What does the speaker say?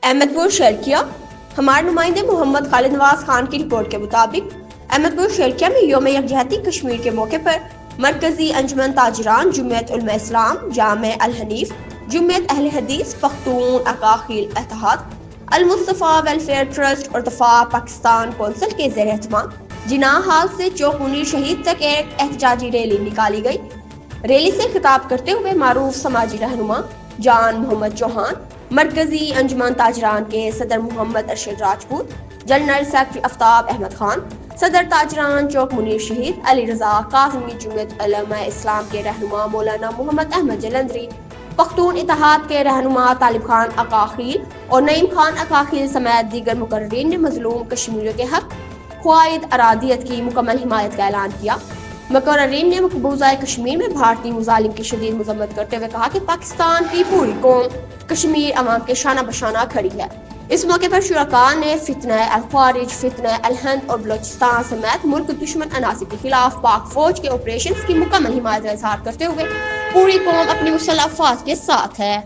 احمد پور شرکیہ۔ ہمارے نمائندے محمد خالد نواز خان کی رپورٹ کے مطابق احمد پور شرکیہ میں یوم یکجہتی کشمیر کے موقع پر مرکزی انجمن تاجران، جمعیت علماء اسلام، جامع الحنیف، جمعیت اہل حدیث، پختون اکاخیل اتحاد، المصطفیٰ ویلفیئر ٹرسٹ اور دفاع پاکستان کونسل کے زیر اہتمام جناح ہال سے چوک منیر شہید تک ایک احتجاجی ریلی نکالی گئی۔ ریلی سے خطاب کرتے ہوئے معروف سماجی رہنما جان محمد چوہان، مرکزی انجمن تاجران کے صدر محمد ارشد راجپوت، جنرل سیکرٹری آفتاب احمد خان، صدر تاجران چوک منیر شہید علی رضا کاظمی، جمعیت علماء اسلام کے رہنما مولانا محمد احمد جلندری، پختون اتحاد کے رہنما طالب خان اکاخیل اور نعیم خان اکاخیل سمیت دیگر مقررین نے مظلوم کشمیریوں کے حق خواہد ارادیت کی مکمل حمایت کا اعلان کیا۔ مقررین نے مقبوضہ کشمیر میں بھارتی مظالم کی شدید مذمت کرتے ہوئے کہا کہ پاکستان کی پوری قوم کشمیر عوام کے شانہ بشانہ کھڑی ہے۔ اس موقع پر شرکاء نے فتنہ الخوارج، فتنہ الہند اور بلوچستان سمیت ملک دشمن عناصر کے خلاف پاک فوج کے آپریشنز کی مکمل حمایت کا اظہار کرتے ہوئے پوری قوم اپنی مسلح افواج کے ساتھ ہے۔